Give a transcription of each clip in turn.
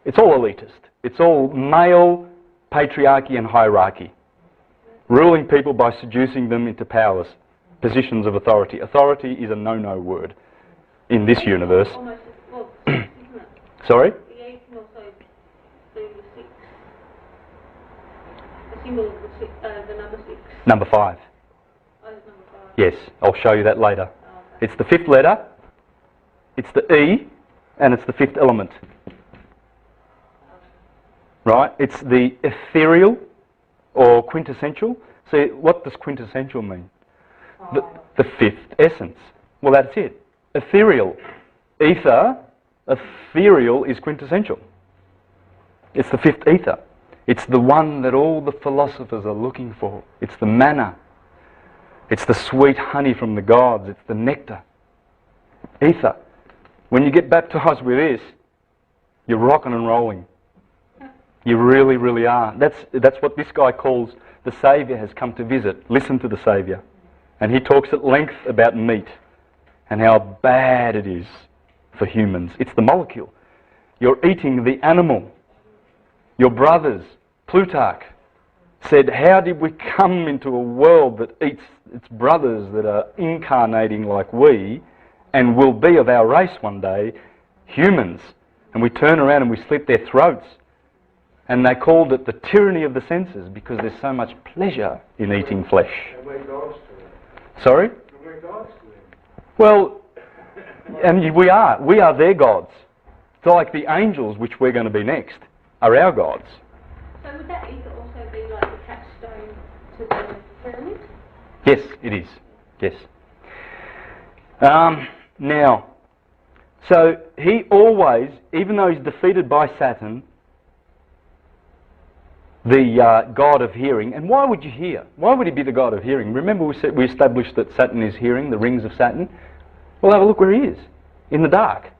It's all elitist. It's all male patriarchy and hierarchy. Ruling people by seducing them into powers, positions of authority. Authority is a no-no word in this universe. Sorry? The 8 can also do the 6. The symbol of the number 6. Number 5. Oh, it's number 5. Yes, I'll show you that later. Oh, okay. It's the 5th letter, it's the E, and it's the 5th element. Right? It's the ethereal or quintessential. See, what does quintessential mean? The 5th essence. Well, that's it. Ethereal. Ether, ethereal is quintessential. It's the 5th ether. It's the one that all the philosophers are looking for. It's the manna. It's the sweet honey from the gods. It's the nectar. Ether. When you get baptized with this, you're rocking and rolling. You really, really are. That's what this guy calls the Saviour has come to visit. Listen to the Saviour. And he talks at length about meat and how bad it is for humans. It's the molecule. You're eating the animal. Your brothers, Plutarch, said, how did we come into a world that eats its brothers that are incarnating like we and will be of our race one day, humans, and we turn around and we slit their throats. And they called it the tyranny of the senses because there's so much pleasure in eating flesh. And we're gods to them. Sorry? And we're gods to them. Well, and we are their gods. It's like the angels, which we're going to be next, are our gods. So would that ether also be like the capstone to the pyramid? Yes, it is. Yes. Now, so he always, even though he's defeated by Saturn, the god of hearing, and why would you hear? Why would he be the god of hearing? Remember we established that Saturn is hearing, the rings of Saturn? Well, have a look where he is, in the dark.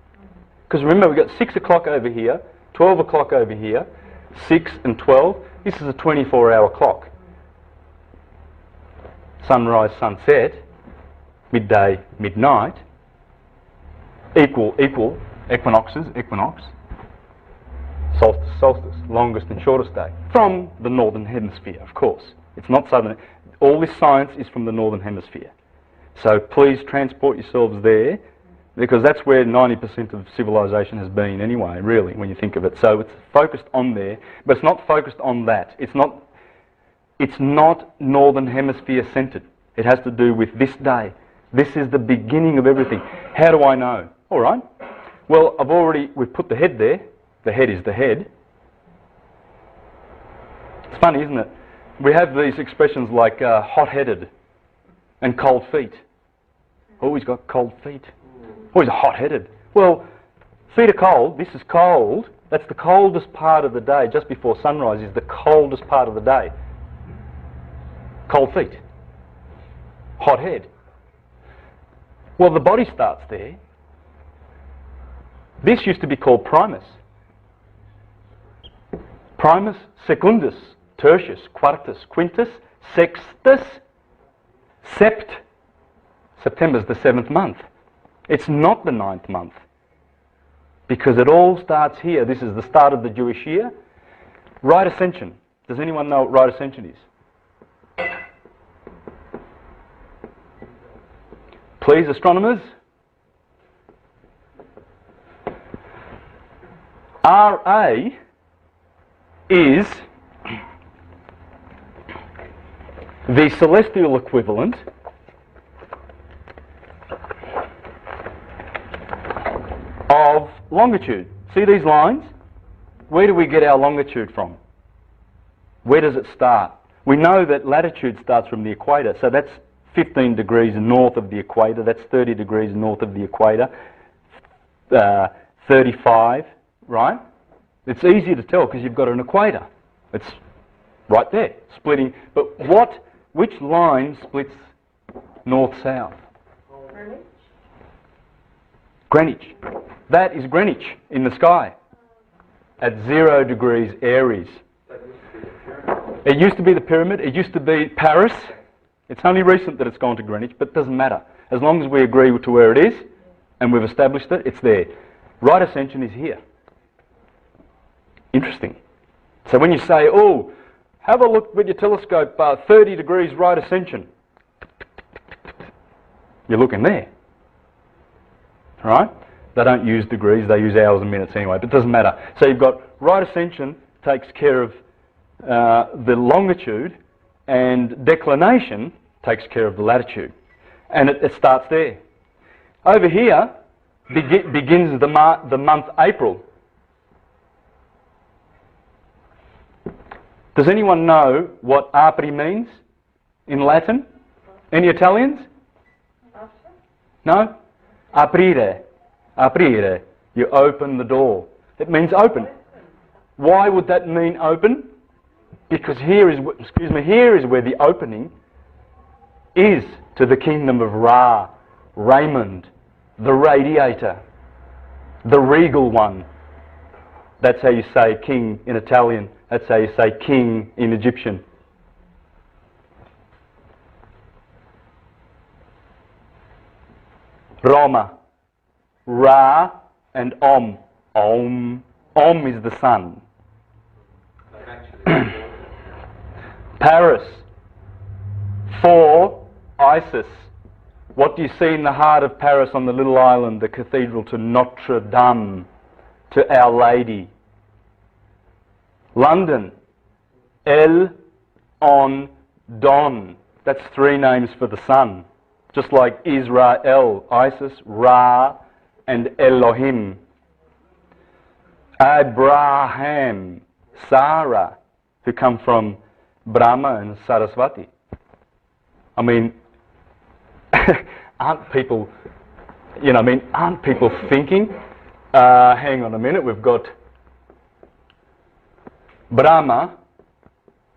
Because remember, we've got 6 o'clock over here, 12 o'clock over here, 6 and 12. This is a 24-hour clock. Sunrise, sunset, midday, midnight, equal, equinoxes, equinox, solstice, solstice, longest and shortest day. From the northern hemisphere, of course. It's not southern. All this science is from the northern hemisphere. So please transport yourselves there, because that's where 90% of civilization has been anyway, really, when you think of it. So it's focused on there, but it's not focused on that. It's not northern hemisphere centered. It has to do with this day. This is the beginning of everything. How do I know? All right. Well, we've put the head there. The head is the head. It's funny, isn't it? We have these expressions like hot-headed and cold feet. Oh, he's got cold feet. Oh, he's hot-headed. Well, feet are cold. This is cold. That's the coldest part of the day. Just before sunrise is the coldest part of the day. Cold feet. Hot head. Well, the body starts there. This used to be called primus. Primus, secundus, tertius, quartus, quintus, sextus, sept. September's the 7th month. It's not the 9th month. Because it all starts here. This is the start of the Jewish year. Right ascension. Does anyone know what right ascension is? Please, astronomers. RA is the celestial equivalent of longitude. See these lines? Where do we get our longitude from? Where does it start? We know that latitude starts from the equator, so that's 15 degrees north of the equator, that's 30 degrees north of the equator, 35, right? It's easy to tell because you've got an equator. It's right there, splitting. But which line splits north-south? Greenwich. Greenwich. That is Greenwich in the sky at 0 degrees Aries. It used to be the pyramid. It used to be Paris. It's only recent that it's gone to Greenwich, but it doesn't matter. As long as we agree to where it is and we've established it, it's there. Right ascension is here. Interesting. So when you say, oh, have a look with your telescope, 30 degrees right ascension. You're looking there. Right? They don't use degrees, they use hours and minutes anyway, but it doesn't matter. So you've got right ascension takes care of the longitude, and declination takes care of the latitude. And it starts there. Over here begins the month April. Does anyone know what Apri means in Latin? Any Italians? No? Aprire. Aprire. You open the door. It means open. Why would that mean open? Because here is where the opening is to the kingdom of Ra, Raymond, the radiator, the regal one. That's how you say king in Italian. That's how you say king in Egyptian. Roma, Ra and Om. Om. Om is the sun. Paris. For Isis. What do you see in the heart of Paris on the little island? The cathedral to Notre Dame, to Our Lady. London. El On Don. That's 3 names for the sun. Just like Israel, Isis, Ra, and Elohim. Abraham, Sarah, who come from Brahma and Saraswati. I mean, aren't people thinking, hang on a minute, we've got Brahma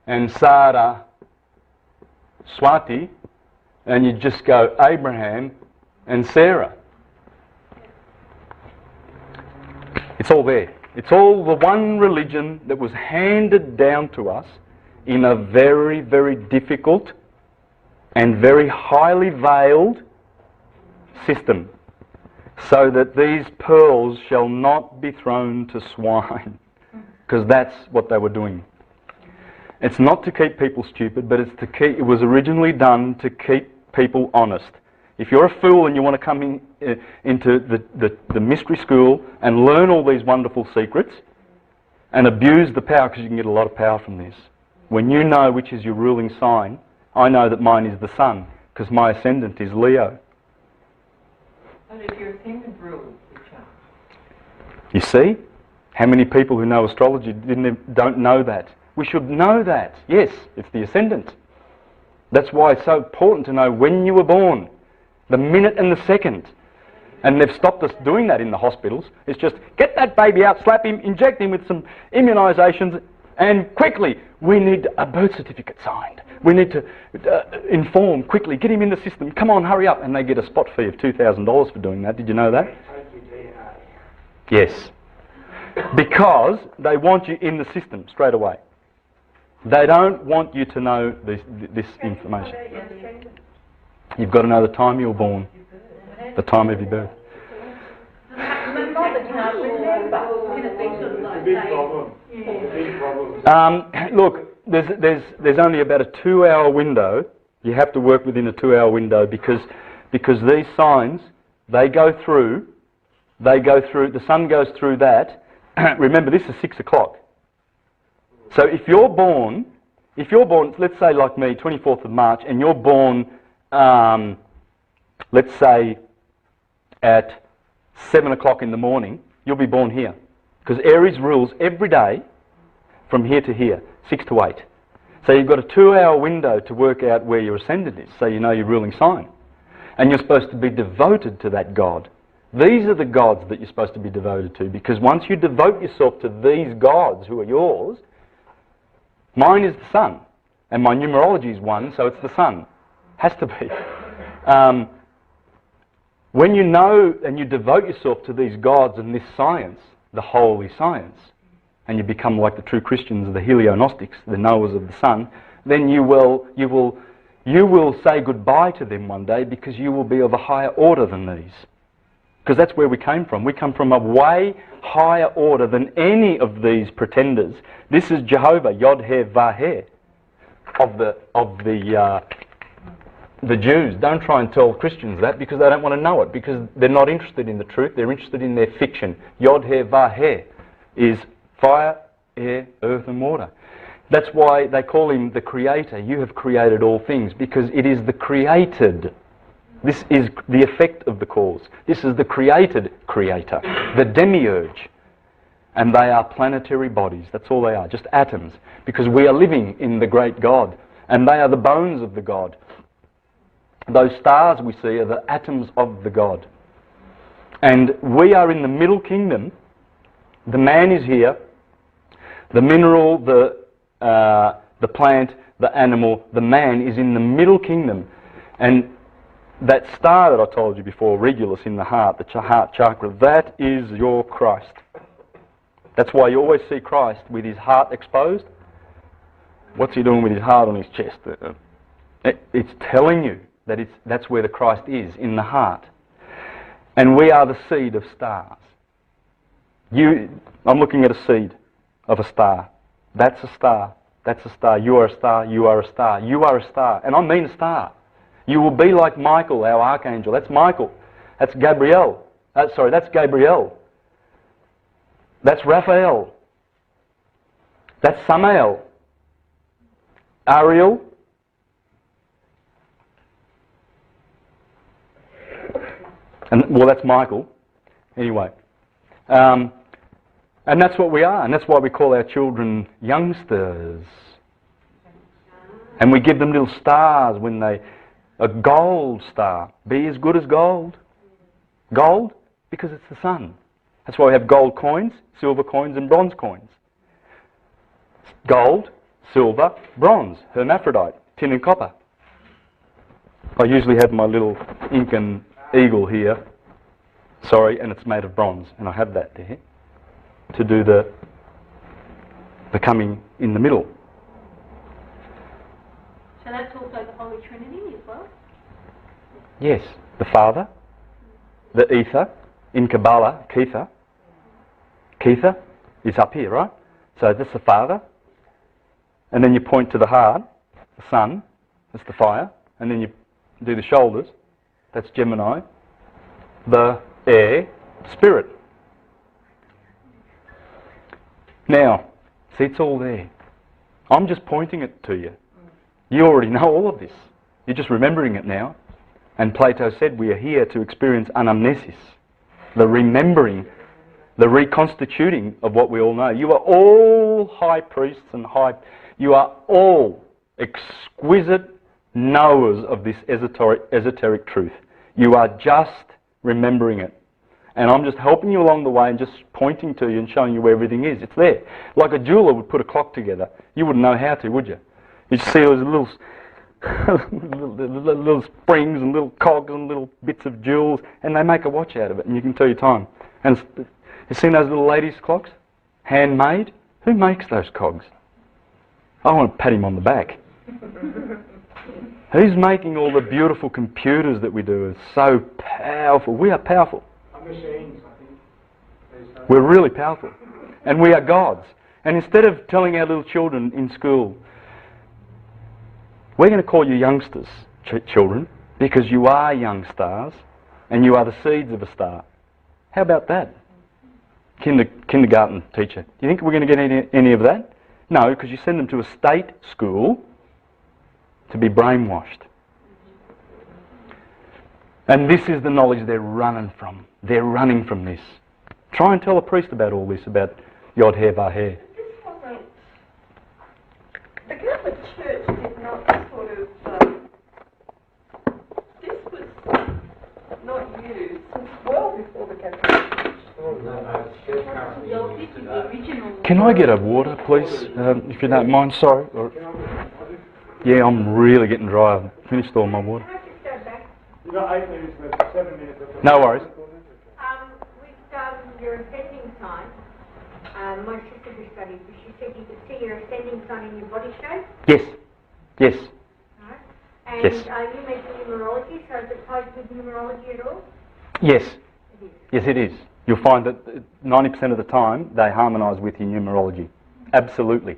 and Sarah Swati, and you just go Abraham and Sarah. It's all there. It's all the one religion that was handed down to us in a very, very difficult and very highly veiled system, so that these pearls shall not be thrown to swine, because that's what they were doing. It's not to keep people stupid, but it was originally done to keep people honest. If you're a fool and you want to come into the mystery school and learn all these wonderful secrets and abuse the power, because you can get a lot of power from this. When you know which is your ruling sign, I know that mine is the sun, because my ascendant is Leo. And if your ascendant rules the chart. You see? How many people who know astrology don't know that? We should know that. Yes, it's the ascendant. That's why it's so important to know when you were born. The minute and the second. And they've stopped us doing that in the hospitals. It's just, get that baby out, slap him, inject him with some immunisations, and quickly, we need a birth certificate signed. We need to inform quickly, get him in the system, come on, hurry up. And they get a spot fee of $2,000 for doing that. Did you know that? Yes. Because they want you in the system straight away. They don't want you to know this information. You've got to know the time you were born, the time of your birth. My mother can't remember. It's a big problem. It's a big problem. Look, there's only about a 2-hour window. You have to work within a 2-hour window because these signs, they go through, the sun goes through that. Remember, this is 6 o'clock. So if you're born, let's say like me, 24th of March, and you're born, let's say at 7 o'clock in the morning, you'll be born here. Because Aries rules every day from here to here, 6 to 8. So you've got a 2-hour window to work out where your ascendant is, so you know your ruling sign. And you're supposed to be devoted to that God. These are the gods that you're supposed to be devoted to, because once you devote yourself to these gods who are yours, mine is the sun, and my numerology is 1, so it's the sun. Has to be. When you know and you devote yourself to these gods and this science, the holy science, and you become like the true Christians, the Helio-Gnostics, the knowers of the sun, then you will say goodbye to them one day, because you will be of a higher order than these. Because that's where we came from. We come from a way higher order than any of these pretenders. This is Jehovah, Yod-Heh-Vah-Heh, of the Jews. Don't try and tell Christians that, because they don't want to know it, because they're not interested in the truth, they're interested in their fiction. Yod-Heh-Vah-Heh is fire, air, earth and water. That's why they call him the Creator. You have created all things, because it is the created. This is the effect of the cause. This is the created Creator, the demiurge. And they are planetary bodies. That's all they are, just atoms. Because we are living in the great God. And they are the bones of the God. Those stars we see are the atoms of the God. And we are in the middle kingdom. The man is here. The mineral, the plant, the animal, the man is in the middle kingdom. And that star that I told you before, Regulus in the heart, the heart chakra, that is your Christ. That's why you always see Christ with his heart exposed. What's he doing with his heart on his chest? It's telling you that that's where the Christ is, in the heart. And we are the seed of stars. I'm looking at a seed of a star. That's a star. That's a star. You are a star. You are a star. You are a star. And I mean a star. You will be like Michael, our archangel. That's Michael. That's Gabriel. That's Gabriel. That's Raphael. That's Samael. Ariel. And well, that's Michael. Anyway. And that's what we are. And that's why we call our children youngsters. And we give them little stars when a gold star. Be as good as gold. Gold? Because it's the sun. That's why we have gold coins, silver coins and bronze coins. Gold, silver, bronze, hermaphrodite, tin and copper. I usually have my little Incan eagle here. Sorry, and it's made of bronze. And I have that there to do the coming in the middle. So that's also the Holy Trinity as well? Yes, the Father, the Ether, in Kabbalah, Kether. Kether is up here, right? So that's the Father. And then you point to the heart, the Sun, that's the fire. And then you do the shoulders, that's Gemini. The air, Spirit. Now, see, it's all there. I'm just pointing it to you. You already know all of this. You're just remembering it now. And Plato said we are here to experience anamnesis, the remembering, the reconstituting of what we all know. You are all high priests and you are all exquisite knowers of this esoteric truth. You are just remembering it. And I'm just helping you along the way and just pointing to you and showing you where everything is. It's there. Like a jeweler would put a clock together. You wouldn't know how to, would you? You'd see those little little springs and little cogs and little bits of jewels, and they make a watch out of it, and you can tell your time. And you've seen those little ladies' clocks? Handmade? Who makes those cogs? I want to pat him on the back. Who's making all the beautiful computers that we do? It's so powerful. We are powerful. Machines, I think. We're really powerful. And we are gods. And instead of telling our little children in school, we're going to call you youngsters, children, because you are young stars and you are the seeds of a star. How about that? Kindergarten teacher. Do you think we're going to get any of that? No, because you send them to a state school to be brainwashed. And this is the knowledge they're running from. They're running from this. Try and tell a priest about all this, about Yod-Heh-Vah-Heh. This wasn't... The Catholic Church did not sort of... this was not used since well before the Catholic Church. The original. Can I get a water, please, if you don't mind? Sorry. Yeah, I'm really getting dry. I've finished all my water. Can I just go back? You got 8 minutes left, 7 minutes left. No worries. With your ascending sign, my sister who studied, she said you could see your ascending sign in your body shape. Yes. Yes. Right? And Yes. you mentioned numerology, so is it tied with numerology at all? Yes. Yes, it is. You'll find that 90% of the time they harmonise with your numerology. Absolutely.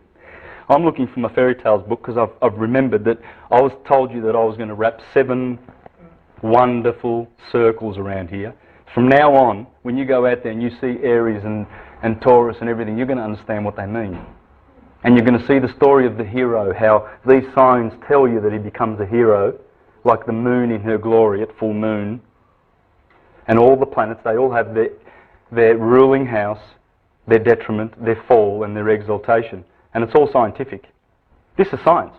I'm looking for my fairy tales book because I've remembered that I was told you that I was going to wrap 7 wonderful circles around here. From now on, when you go out there and you see Aries and Taurus and everything, you're going to understand what they mean. And you're going to see the story of the hero, how these signs tell you that he becomes a hero, like the moon in her glory at full moon. And all the planets, they all have their ruling house, their detriment, their fall and their exaltation. And it's all scientific. This is science.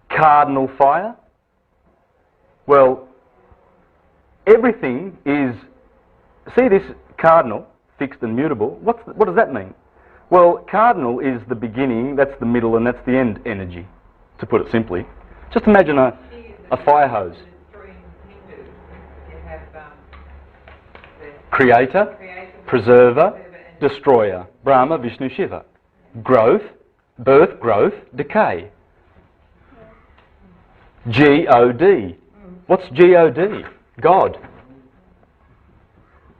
Cardinal fire. Well, everything is... See this cardinal, fixed and mutable. What does that mean? Well, cardinal is the beginning, that's the middle, and that's the end energy, to put it simply. Just imagine a fire hose. Creator, preserver, destroyer. Brahma, Vishnu, Shiva. Growth, birth, growth, decay. G-O-D. What's G-O-D? God.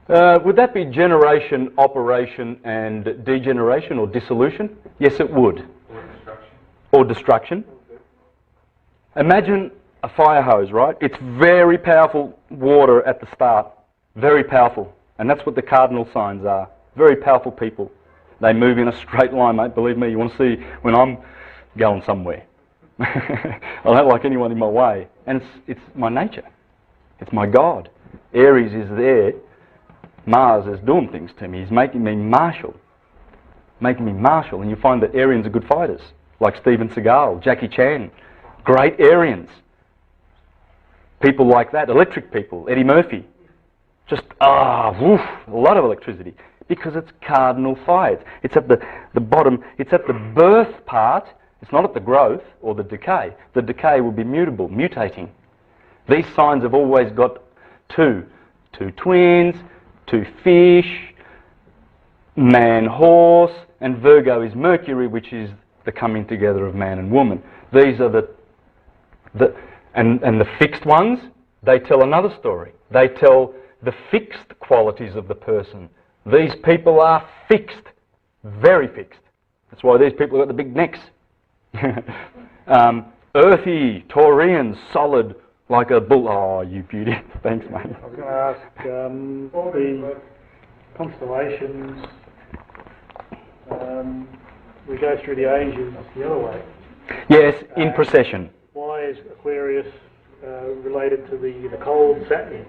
Would that be generation, operation and degeneration or dissolution? Yes, it would. Or destruction. Or destruction. Imagine a fire hose, right? It's very powerful water at the start. Very powerful. And that's what the cardinal signs are. Very powerful people. They move in a straight line, mate. Believe me, you want to see when I'm going somewhere. I don't like anyone in my way. And it's my nature. It's my God. Aries is there. Mars is doing things to me. He's making me martial. Making me martial. And you find that Aryans are good fighters. Like Steven Seagal, Jackie Chan. Great Aryans. People like that. Electric people. Eddie Murphy. Just, woof, a lot of electricity. Because it's cardinal fire. It's at the bottom. It's at the birth part. It's not at the growth or the decay. The decay will be mutable, mutating. These signs have always got two twins, 2 fish, man, horse, and Virgo is Mercury, which is the coming together of man and woman. These are and the fixed ones, they tell another story. They tell the fixed qualities of the person. These people are fixed, very fixed. That's why these people have got the big necks. Earthy, Taurian, solid, like a bull. Oh, you beauty. Thanks, mate. I was going to ask, the constellations, we go through the ages the other way. Yes, in procession. Why is Aquarius related to the cold Saturn?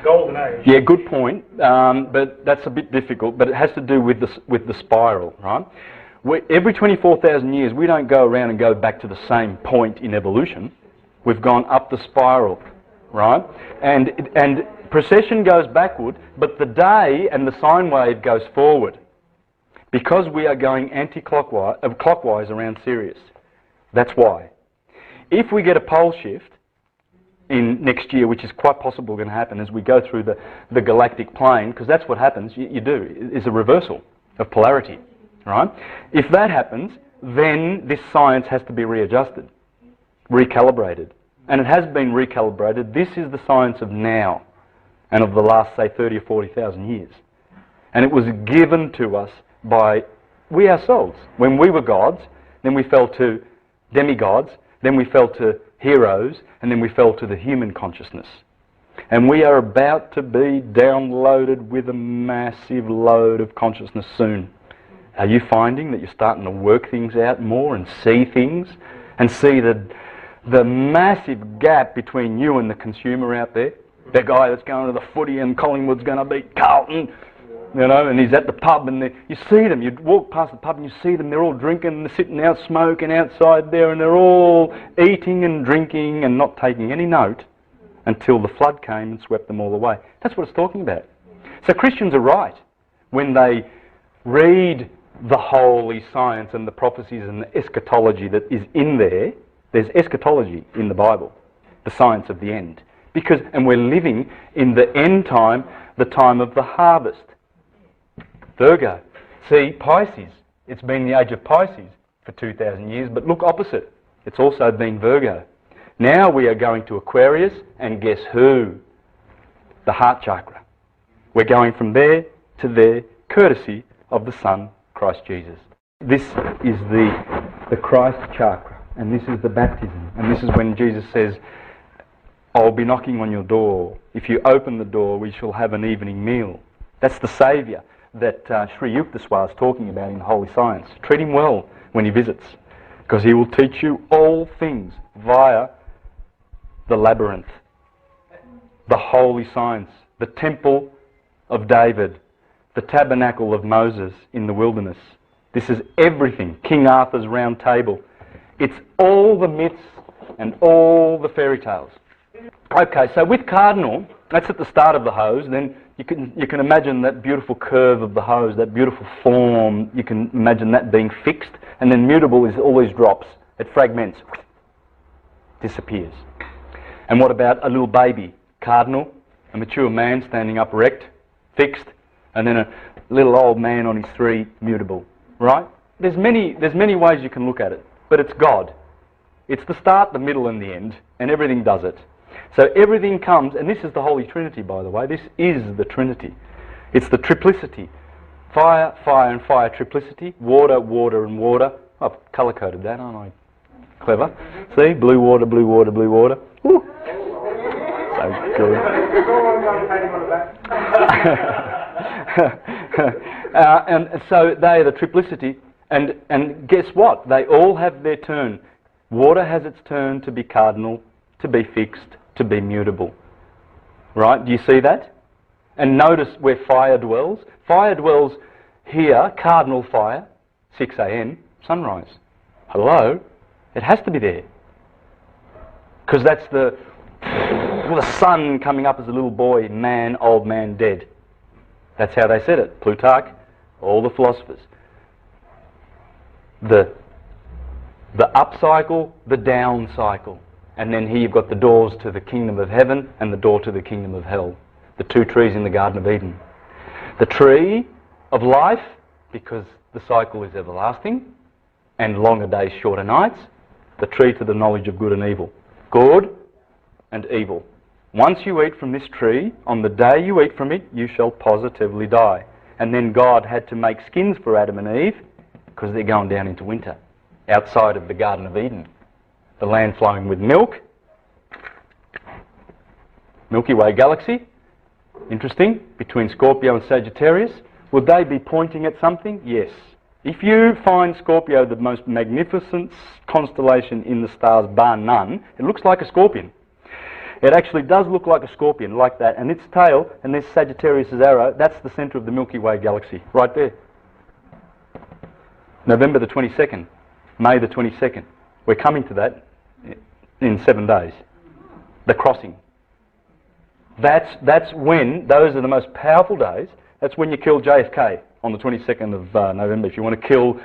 Golden age. Yeah, good point. But that's a bit difficult. But it has to do with the spiral, right? Every 24,000 years, we don't go around and go back to the same point in evolution. We've gone up the spiral, right? And precession goes backward, but the day and the sine wave goes forward. Because we are going clockwise around Sirius. That's why. If we get a pole shift in next year, which is quite possible going to happen as we go through the galactic plane, because that's what happens, you do, is a reversal of polarity, right? If that happens, then this science has to be readjusted, recalibrated. And it has been recalibrated. This is the science of now and of the last, say, 30 or 40,000 years. And it was given to us by we ourselves. When we were gods, then we fell to demigods, then we fell to heroes, and then we fell to the human consciousness. And we are about to be downloaded with a massive load of consciousness soon. Are you finding that you're starting to work things out more and see things? And see the massive gap between you and the consumer out there? The guy that's going to the footy and Collingwood's going to beat Carlton, you know, and he's at the pub and you see them, you walk past the pub and you see them, they're all drinking and they're sitting out smoking outside there and they're all eating and drinking and not taking any note until the flood came and swept them all away. That's what it's talking about. So Christians are right when they read the holy science and the prophecies and the eschatology that is in there. There's eschatology in the Bible, the science of the end. And we're living in the end time, the time of the harvest. Virgo. See, Pisces. It's been the age of Pisces for 2,000 years, but look opposite. It's also been Virgo. Now we are going to Aquarius, and guess who? The heart chakra. We're going from there to there, courtesy of the Son, Christ Jesus. This is the Christ chakra, and this is the baptism. And this is when Jesus says, I'll be knocking on your door. If you open the door, we shall have an evening meal. That's the Saviour that Sri Yukteswar is talking about in Holy Science. Treat him well when he visits, because he will teach you all things via the labyrinth, the holy science, the temple of David, the tabernacle of Moses in the wilderness. This is everything. King Arthur's Round Table. It's all the myths and all the fairy tales. Okay, so with cardinal, that's at the start of the hose. Then you can imagine that beautiful curve of the hose, that beautiful form. You can imagine that being fixed. And then mutable is always drops. It fragments, disappears. And what about a little baby? Cardinal, a mature man standing up erect, fixed, and then a little old man on his three, mutable. Right? There's many ways you can look at it, but it's God. It's the start, the middle, and the end, and everything does it. So everything comes, and this is the Holy Trinity, by the way. This is the Trinity. It's the triplicity. Fire, fire, and fire triplicity. Water, water, and water. I've colour-coded that, aren't I? Clever. See? Blue water, blue water, blue water. Woo. So good. And so they are the triplicity. And guess what? They all have their turn. Water has its turn to be cardinal, to be fixed, to be mutable. Right? Do you see that? And notice where fire dwells. Fire dwells here, cardinal fire, 6 a.m, sunrise. Hello? It has to be there. Because that's the sun coming up as a little boy, man, old man, dead. That's how they said it. Plutarch, all the philosophers. The up cycle, the down cycle. And then here you've got the doors to the kingdom of heaven and the door to the kingdom of hell. The two trees in the Garden of Eden. The tree of life, because the cycle is everlasting, and longer days, shorter nights. The tree to the knowledge of good and evil. Good and evil. Once you eat from this tree, on the day you eat from it, you shall positively die. And then God had to make skins for Adam and Eve, because they're going down into winter, outside of the Garden of Eden. The land flowing with milk. Milky Way galaxy. Interesting. Between Scorpio and Sagittarius. Would they be pointing at something? Yes. If you find Scorpio the most magnificent constellation in the stars, bar none, it looks like a scorpion. It actually does look like a scorpion, like that. And its tail, and there's Sagittarius' arrow, that's the centre of the Milky Way galaxy, right there. November the 22nd, May the 22nd. We're coming to that in 7 days. The crossing. That's when, those are the most powerful days. That's when you kill JFK on the 22nd of November. If you want to kill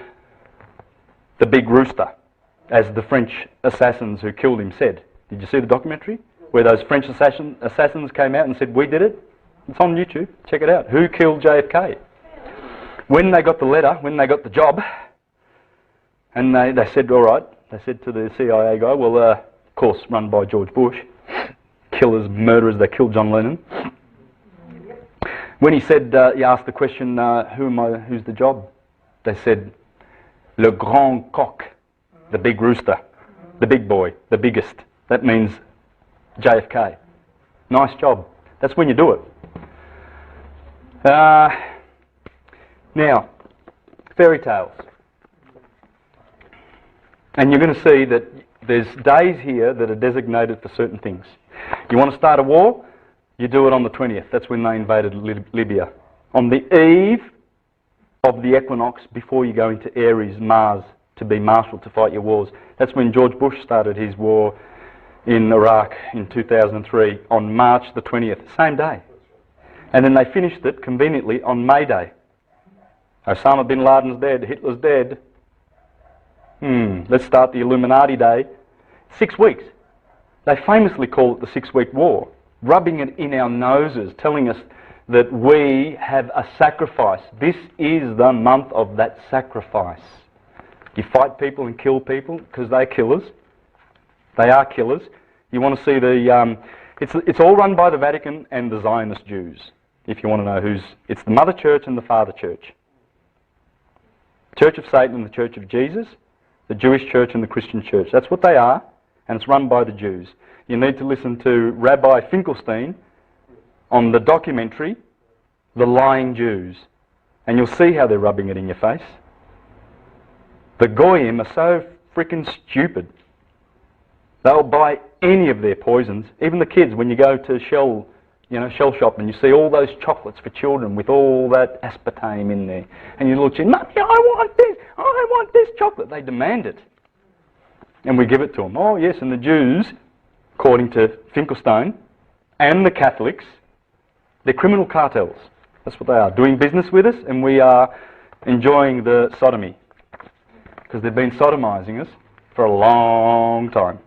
the big rooster, as the French assassins who killed him said. Did you see the documentary? Where those French assassins came out and said, we did it? It's on YouTube. Check it out. Who killed JFK? When they got the letter, when they got the job, and they said, all right, they said to the CIA guy, well, of course, run by George Bush, killers, murderers, they killed John Lennon. When he said, he asked the question, who's the job? They said, le grand coq, the big rooster, the big boy, the biggest. That means JFK. Nice job. That's when you do it. Now, fairy tales. And you're going to see that there's days here that are designated for certain things. You want to start a war? You do it on the 20th. That's when they invaded Libya. On the eve of the equinox, before you go into Aries, Mars, to be marshal to fight your wars. That's when George Bush started his war in Iraq in 2003, on March the 20th, same day. And then they finished it conveniently on May Day. Osama bin Laden's dead, Hitler's dead. Let's start the Illuminati Day. 6 weeks. They famously call it the 6-week war, rubbing it in our noses, telling us that we have a sacrifice. This is the month of that sacrifice. You fight people and kill people because they're killers. They are killers. You want to see the... it's all run by the Vatican and the Zionist Jews. if you want to know who's... It's the Mother Church and the Father Church. Church of Satan and the Church of Jesus, the Jewish Church and the Christian Church. That's what they are, and it's run by the Jews. You need to listen to Rabbi Finkelstein on the documentary, The Lying Jews, and you'll see how they're rubbing it in your face. The Goyim are so freaking stupid. They'll buy any of their poisons. Even the kids, when you go to Shell shop, and you see all those chocolates for children with all that aspartame in there, and you look, Mummy, I want this chocolate. They demand it, and we give it to them. Oh yes, and the Jews, according to Finkelstein, and the Catholics, they're criminal cartels. That's what they are, doing business with us, and we are enjoying the sodomy, because they've been sodomizing us for a long time.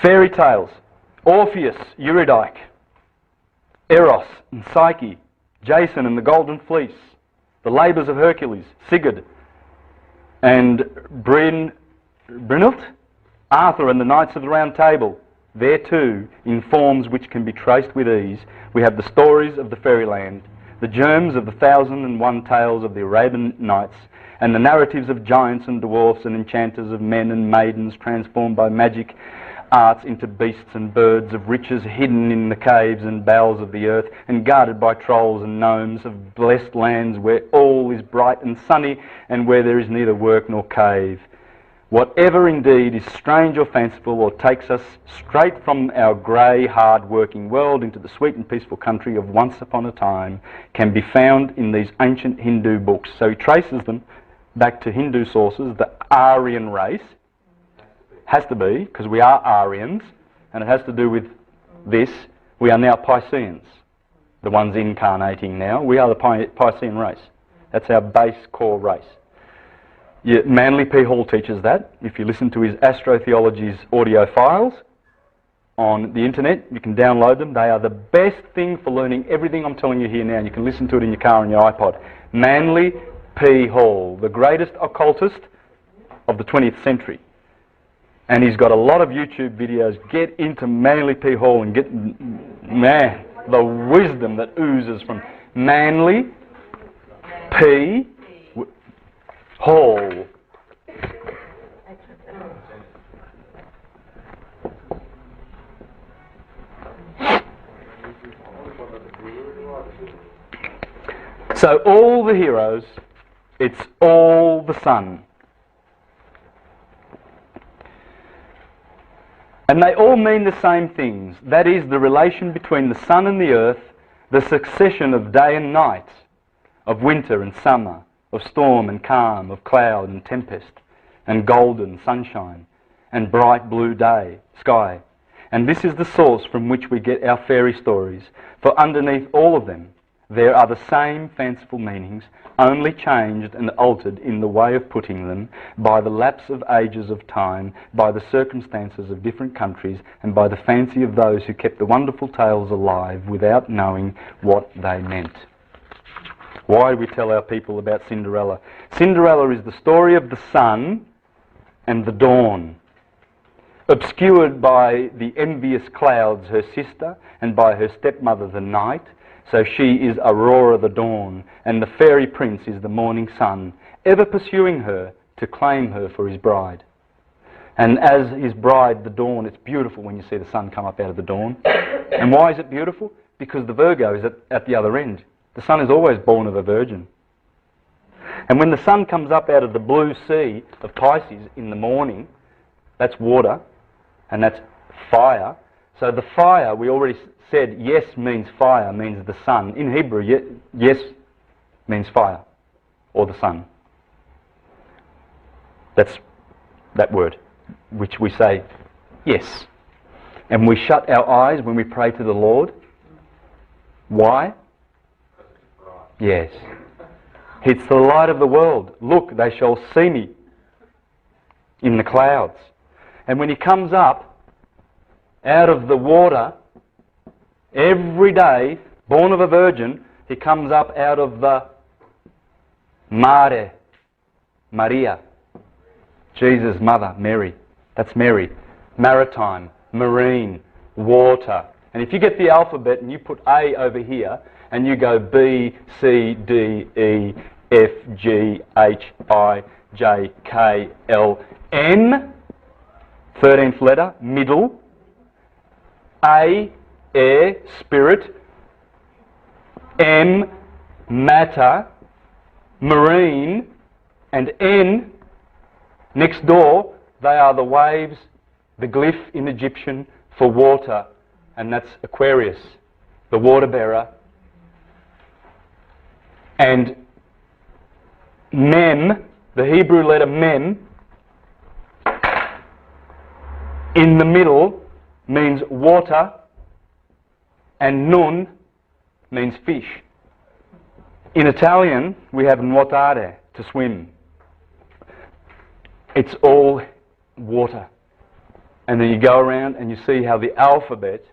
Fairy tales: Orpheus, Eurydice, Eros and Psyche, Jason and the Golden Fleece, the labours of Hercules, Sigurd and Brynhild, Arthur and the Knights of the Round Table. There too, in forms which can be traced with ease, we have the stories of the fairyland, the germs of the 1001 tales of the Arabian Nights, and the narratives of giants and dwarfs and enchanters, of men and maidens transformed by magic arts into beasts and birds, of riches hidden in the caves and bowels of the earth, and guarded by trolls and gnomes, of blessed lands where all is bright and sunny, and where there is neither work nor cave. Whatever indeed is strange or fanciful, or takes us straight from our grey, hard-working world into the sweet and peaceful country of once upon a time, can be found in these ancient Hindu books. So he traces them back to Hindu sources. The Aryan race has to be, because we are Aryans, and it has to do with this. We are now Pisceans, the ones incarnating now. We are the Piscean race. That's our base core race. Yeah, Manly P. Hall teaches that. If you listen to his Astrotheology's audio files on the internet, you can download them. They are the best thing for learning everything I'm telling you here now. You can listen to it in your car and your iPod. Manly P. Hall, the greatest occultist of the 20th century. And he's got a lot of YouTube videos. Get into Manly P. Hall and get, man, the wisdom that oozes from Manly P. Hall. So all the heroes, it's all the sun. And they all mean the same things. That is, the relation between the sun and the earth, the succession of day and night, of winter and summer, of storm and calm, of cloud and tempest, and golden sunshine, and bright blue sky. And this is the source from which we get our fairy stories. For underneath all of them, there are the same fanciful meanings, only changed and altered in the way of putting them by the lapse of ages of time, by the circumstances of different countries, and by the fancy of those who kept the wonderful tales alive without knowing what they meant. Why do we tell our people about Cinderella? Cinderella is the story of the sun and the dawn, obscured by the envious clouds, her sister, and by her stepmother, the night. So she is Aurora the dawn, and the fairy prince is the morning sun, ever pursuing her to claim her for his bride. And as his bride, the dawn, it's beautiful when you see the sun come up out of the dawn. And why is it beautiful? Because the Virgo is at the other end. The sun is always born of a virgin. And when the sun comes up out of the blue sea of Pisces in the morning, that's water, and that's fire. So the fire, we already said, yes means fire, means the sun. In Hebrew, yes means fire, or the sun. That's that word, which we say, yes. And we shut our eyes when we pray to the Lord. Why? Yes. It's the light of the world. Look, they shall see me in the clouds. And when he comes up out of the water, every day, born of a virgin, he comes up out of the Mare, Maria, Jesus' mother, Mary. That's Mary. Maritime, marine, water, And if you get the alphabet and you put A over here, and you go B, C, D, E, F, G, H, I, J, K, L, N, 13th letter, middle, A, air, spirit, M, matter, marine, and N, next door, they are the waves, the glyph in Egyptian for water, and that's Aquarius, the water bearer. And Mem, the Hebrew letter Mem, in the middle means water, and Nun means fish. In Italian, we have nuotare, to swim. It's all water. And then you go around and you see how the alphabet.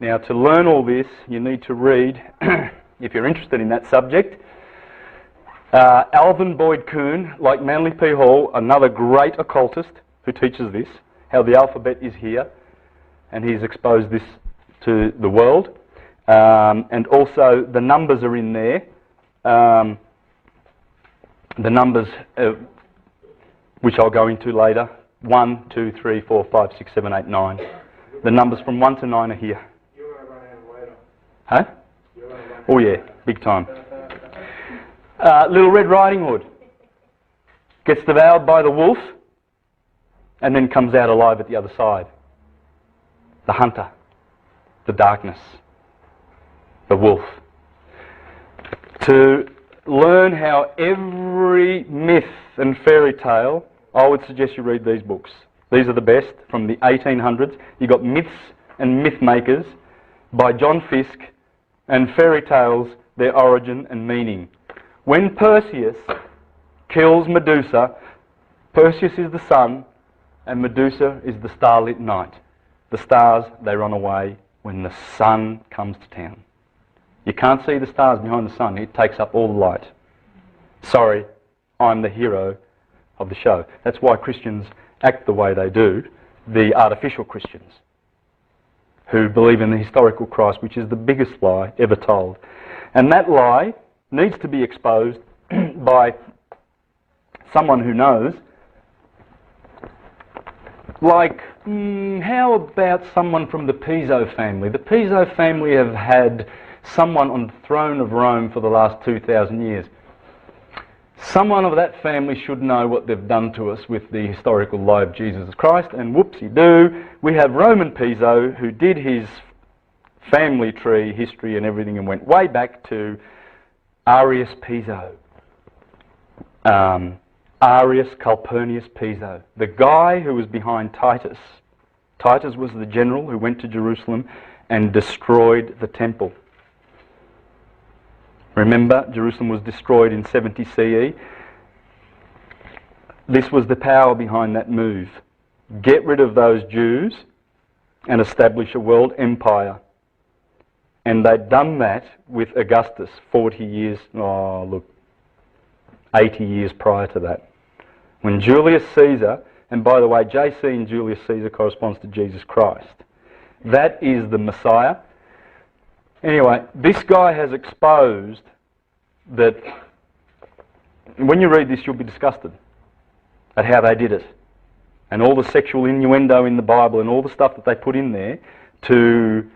Now, to learn all this, you need to read, if you're interested in that subject, Alvin Boyd Kuhn, like Manly P. Hall, another great occultist who teaches this, how the alphabet is here, and he's exposed this to the world. And also the numbers are in there. The numbers, which I'll go into later, 1, 2, 3, 4, 5, 6, 7, 8, 9. The numbers from 1 to 9 are here. You're going to run out of later. Huh? You're going to run Oh yeah, big time. Little Red Riding Hood gets devoured by the wolf and then comes out alive at the other side. The hunter, the darkness, the wolf. To learn how every myth and fairy tale, I would suggest you read these books. These are the best from the 1800s. You've got Myths and Myth Makers by John Fiske, and fairy tales, their origin and meaning. When Perseus kills Medusa, Perseus is the sun and Medusa is the starlit night. The stars, they run away when the sun comes to town. You can't see the stars behind the sun. It takes up all the light. Sorry, I'm the hero of the show. That's why Christians act the way they do, the artificial Christians, who believe in the historical Christ, which is the biggest lie ever told. And that lie needs to be exposed by someone who knows. Like, how about someone from the Piso family? The Piso family have had someone on the throne of Rome for the last 2,000 years. Someone of that family should know what they've done to us with the historical lie of Jesus Christ, and whoopsie-doo, we have Roman Piso who did his family tree history and everything and went way back to Arius Piso. Arius Calpurnius Piso, the guy who was behind Titus. Titus was the general who went to Jerusalem and destroyed the temple. Remember, Jerusalem was destroyed in 70 CE. This was the power behind that move. Get rid of those Jews and establish a world empire. And they'd done that with Augustus 40 years, 80 years prior to that. When Julius Caesar, and by the way, JC in Julius Caesar corresponds to Jesus Christ. That is the Messiah. Anyway, this guy has exposed that, when you read this, you'll be disgusted at how they did it. And all the sexual innuendo in the Bible and all the stuff that they put in there to,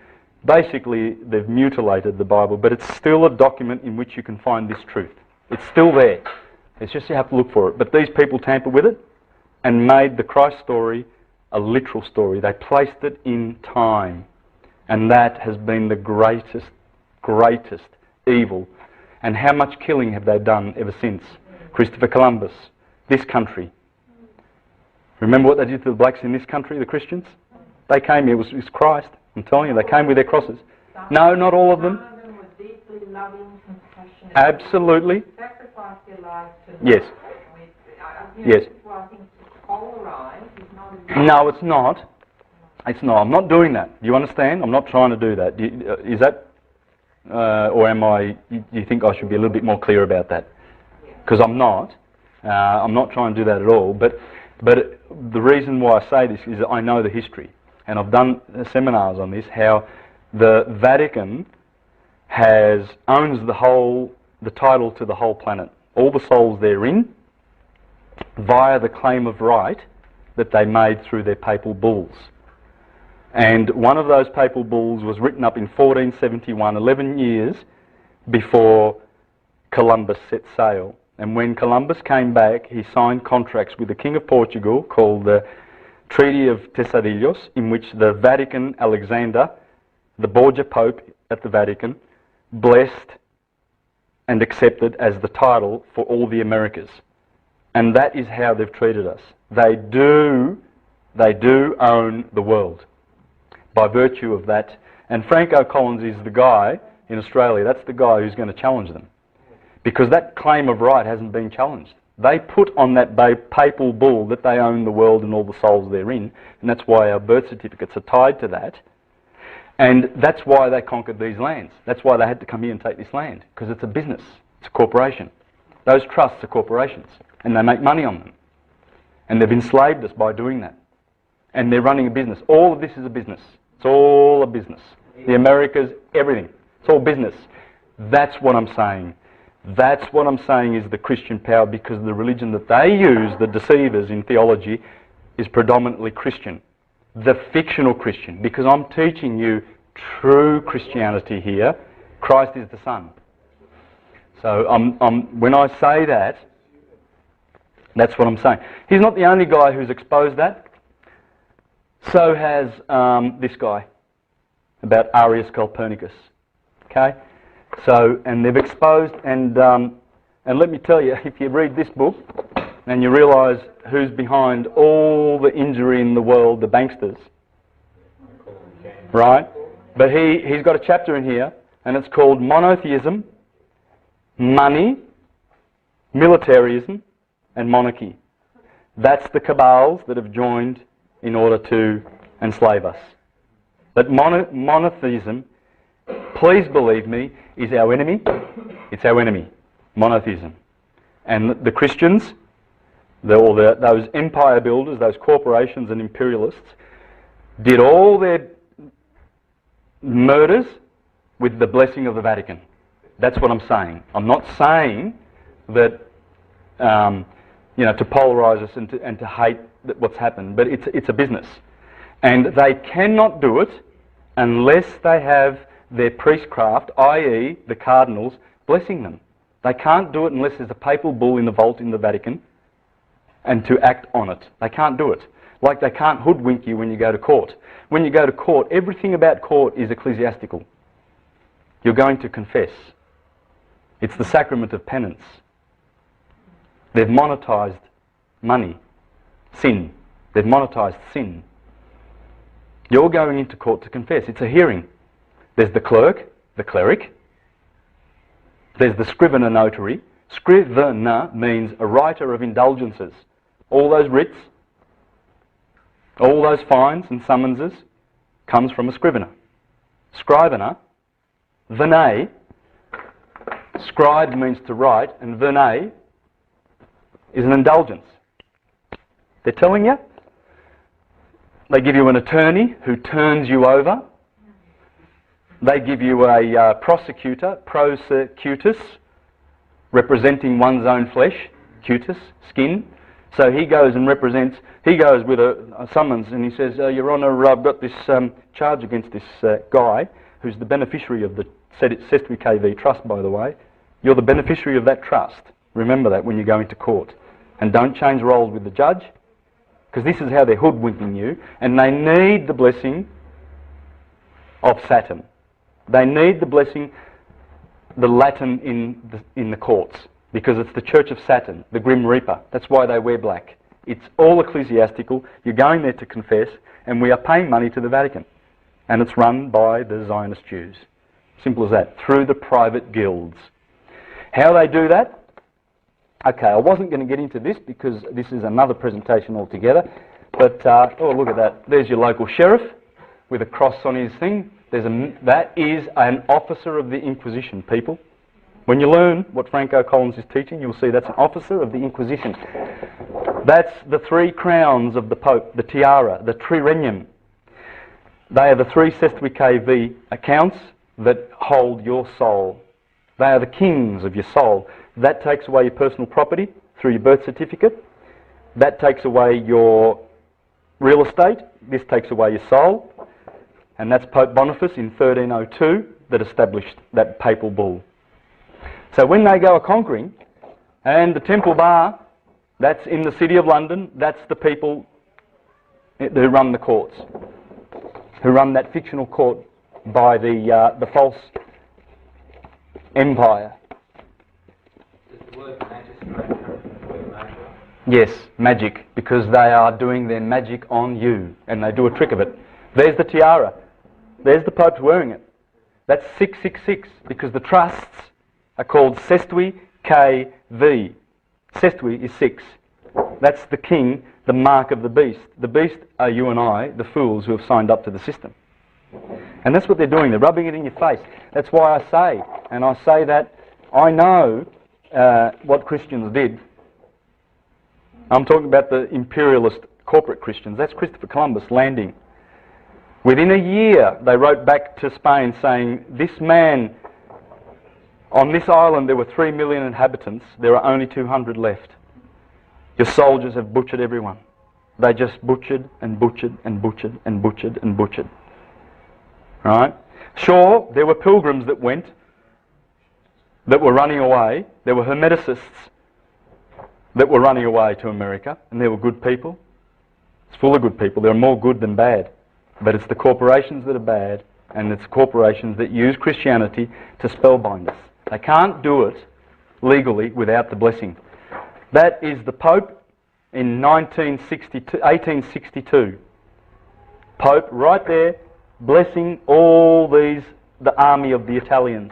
basically, they've mutilated the Bible, but it's still a document in which you can find this truth. It's still there. It's just you have to look for it. But these people tampered with it and made the Christ story a literal story. They placed it in time. And that has been the greatest evil. And how much killing have they done ever since? Christopher Columbus, this country. Remember what they did to the blacks in this country, the Christians? They came here, it was Christ. I'm telling you, they came with their crosses. No, not all of them. Some of them were deeply loving, compassionate. Absolutely. Sacrificed their lives to Yes. Yes. Well, I think polarised is not a No, it's not. It's not. I'm not doing that. Do you understand? I'm not trying to do that. Is that, or am I? You think I should be a little bit more clear about that? Because I'm not. I'm not trying to do that at all. But the reason why I say this is that I know the history, and I've done seminars on this. How the Vatican owns the title to the whole planet, all the souls therein, via the claim of right that they made through their papal bulls. And one of those papal bulls was written up in 1471, 11 years before Columbus set sail. And when Columbus came back, he signed contracts with the King of Portugal called the Treaty of Tesadillos, in which the Vatican, Alexander, the Borgia Pope at the Vatican, blessed and accepted as the title for all the Americas. And that is how they've treated us. They do own the world by virtue of that. And Franco Collins is the guy in Australia, that's the guy who's going to challenge them. Because that claim of right hasn't been challenged. They put on that papal bull that they own the world and all the souls therein, and that's why our birth certificates are tied to that. And that's why they conquered these lands. That's why they had to come here and take this land, because it's a business, it's a corporation. Those trusts are corporations, and they make money on them. And they've enslaved us by doing that. And they're running a business. All of this is a business. It's all a business. The Americas, everything. It's all business. That's what I'm saying. That's what I'm saying is the Christian power, because the religion that they use, the deceivers in theology, is predominantly Christian. The fictional Christian, because I'm teaching you true Christianity here. Christ is the Son. So when I say that, that's what I'm saying. He's not the only guy who's exposed that. So has this guy about Arius Copernicus. Okay? So, and they've exposed, and let me tell you, if you read this book and you realise who's behind all the injury in the world, the banksters, right? But he's got a chapter in here, and it's called Monotheism, Money, Militarism, and Monarchy. That's the cabals that have joined in order to enslave us. But monotheism, please believe me, is our enemy. It's our enemy, monotheism. And the Christians, those empire builders, those corporations and imperialists, did all their murders with the blessing of the Vatican. That's what I'm saying. I'm not saying that to polarise us and to hate what's happened, but it's a business. And they cannot do it unless they have their priestcraft, i.e. the cardinals, blessing them. They can't do it unless there's a papal bull in the vault in the Vatican and to act on it. They can't do it. Like they can't hoodwink you when you go to court. When you go to court, everything about court is ecclesiastical. You're going to confess. It's the sacrament of penance. They've monetised money, sin. They've monetised sin. You're going into court to confess. It's a hearing. There's the clerk, the cleric. There's the scrivener notary. Scrivener means a writer of indulgences. All those writs, all those fines and summonses comes from a scrivener. Scrivener, vene, scribe means to write, and vene is an indulgence. They're telling you. They give you an attorney who turns you over. They give you a prosecutor, prosecutus, representing one's own flesh, cutis, skin. So he goes and represents, he goes with a summons and he says, Your Honour, I've got this charge against this guy who's the beneficiary of the Sestui KV trust, by the way. You're the beneficiary of that trust. Remember that when you go into court. And don't change roles with the judge, because this is how they're hoodwinking you, and they need the blessing of Saturn. They need the blessing, the Latin in the courts, because it's the Church of Saturn, the Grim Reaper. That's why they wear black. It's all ecclesiastical. You're going there to confess, and we are paying money to the Vatican. And it's run by the Zionist Jews. Simple as that, through the private guilds. How they do that? Okay, I wasn't going to get into this because this is another presentation altogether. But, oh, look at that. There's your local sheriff with a cross on his thing. That is an officer of the Inquisition, people. When you learn what Franco Collins is teaching, you'll see that's an officer of the Inquisition. That's the 3 crowns of the Pope, the tiara, the trirenium. They are the three Sestwi KV accounts that hold your soul. They are the kings of your soul. That takes away your personal property through your birth certificate. That takes away your real estate. This takes away your soul. And that's Pope Boniface in 1302 that established that papal bull. So when they go a-conquering, and the Temple Bar, that's in the City of London, that's the people who run the courts, who run that fictional court by the false empire. Does the word magistrate come from the word magia? Yes, magic, because they are doing their magic on you, and they do a trick of it. There's the tiara. There's the Pope's wearing it. That's 666, because the trusts are called Sestwi KV. Sestwi is 6. That's the king, the mark of the beast. The beast are you and I, the fools who have signed up to the system. And that's what they're doing. They're rubbing it in your face. That's why I say, and I say that I know what Christians did. I'm talking about the imperialist corporate Christians. That's Christopher Columbus landing. Within a year, they wrote back to Spain saying, this man, on this island there were 3 million inhabitants, there are only 200 left. Your soldiers have butchered everyone. They just butchered and butchered and butchered and butchered and butchered. Right? Sure, there were pilgrims that went, that were running away. There were Hermeticists that were running away to America, and there were good people. It's full of good people. There are more good than bad. But it's the corporations that are bad, and it's corporations that use Christianity to spellbind us. They can't do it legally without the blessing. That is the Pope in 1862. Pope right there, blessing all these, the army of the Italians.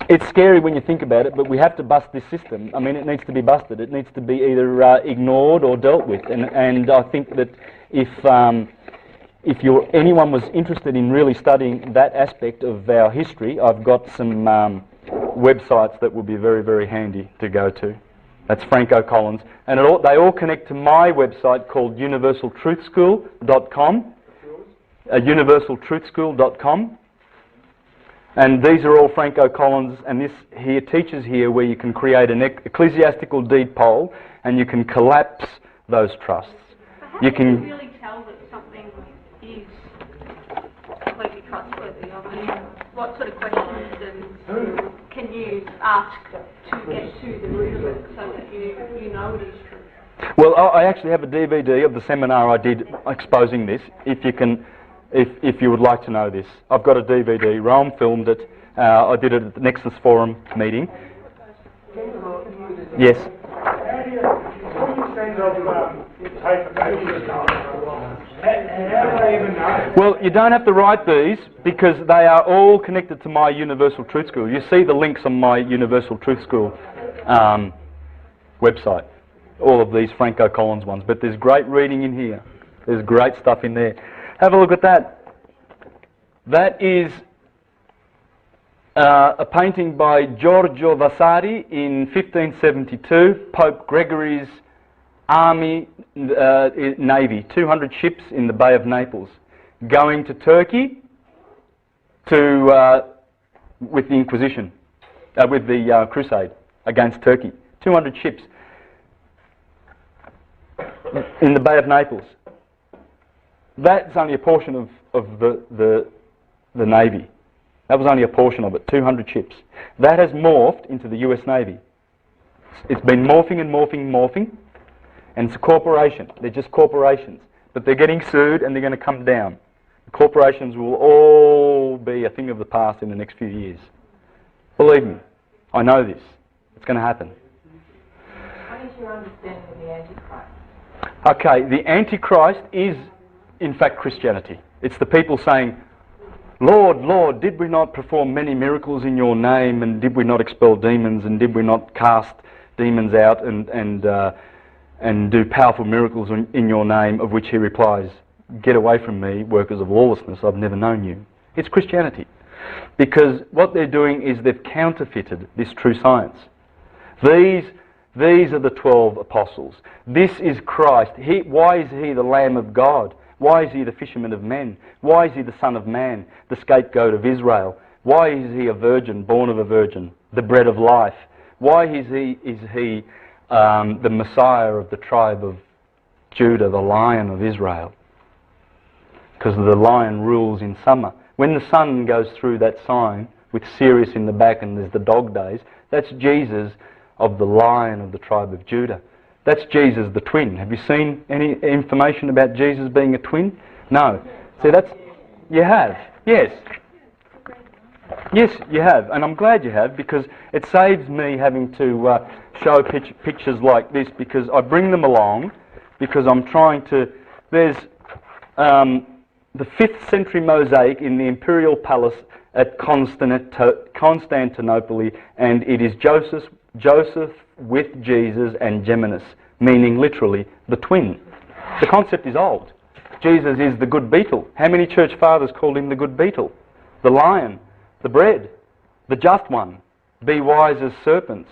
It's scary when you think about it, but we have to bust this system. I mean, it needs to be busted. It needs to be either ignored or dealt with. And I think that if anyone was interested in really studying that aspect of our history, I've got some websites that will be very, very handy to go to. That's Franco Collins. And they all connect to my website called universaltruthschool.com. Universaltruthschool.com. And these are all Franco Collins, and this here teaches here where you can create an ecclesiastical deed poll and you can collapse those trusts. But how can you really tell that something is completely trustworthy? I mean, what sort of questions can you ask to get to the root of it so that you know it is true? Well, I actually have a DVD of the seminar I did exposing this, if you would like to know this. I've got a DVD. Rome filmed it. I did it at the Nexus Forum meeting. Yes. Well, you don't have to write these because they are all connected to my Universal Truth School. You see the links on my Universal Truth School website. All of these Franco Collins ones. But there's great reading in here. There's great stuff in there. Have a look at that. That is a painting by Giorgio Vasari in 1572, Pope Gregory's army, navy, 200 ships in the Bay of Naples, going to Turkey with the Inquisition, with the Crusade against Turkey. 200 ships in the Bay of Naples. That's only a portion of the Navy. That was only a portion of it, 200 ships. That has morphed into the US Navy. It's been morphing and morphing and morphing, and it's a corporation. They're just corporations. But they're getting sued and they're going to come down. The corporations will all be a thing of the past in the next few years. Believe me, I know this. It's going to happen. What is your understanding of the Antichrist? Okay, the Antichrist is in fact Christianity. It's the people saying, Lord, Lord, did we not perform many miracles in your name, and did we not expel demons, and did we not cast demons out and do powerful miracles in your name? Of which he replies, get away from me, workers of lawlessness, I've never known you. It's Christianity. Because what they're doing is they've counterfeited this true science. These are the 12 apostles. This is Christ. Why is he the Lamb of God? Why is he the fisherman of men? Why is he the Son of Man, the scapegoat of Israel? Why is he a virgin, born of a virgin, the bread of life? Why is he the Messiah of the tribe of Judah, the Lion of Israel? Because the lion rules in summer. When the sun goes through that sign with Sirius in the back and there's the dog days, that's Jesus of the Lion of the tribe of Judah. That's Jesus the twin. Have you seen any information about Jesus being a twin? No. See, you have. Yes. Yes, you have. And I'm glad you have, because it saves me having to show pictures like this, because I bring them along because I'm trying to... There's the 5th century mosaic in the imperial palace at Constantinople, and it is Joseph with Jesus and Geminus, meaning literally the twin. The concept is old. Jesus is the good beetle. How many church fathers called him the good beetle? The lion, the bread, the just one. Be wise as serpents,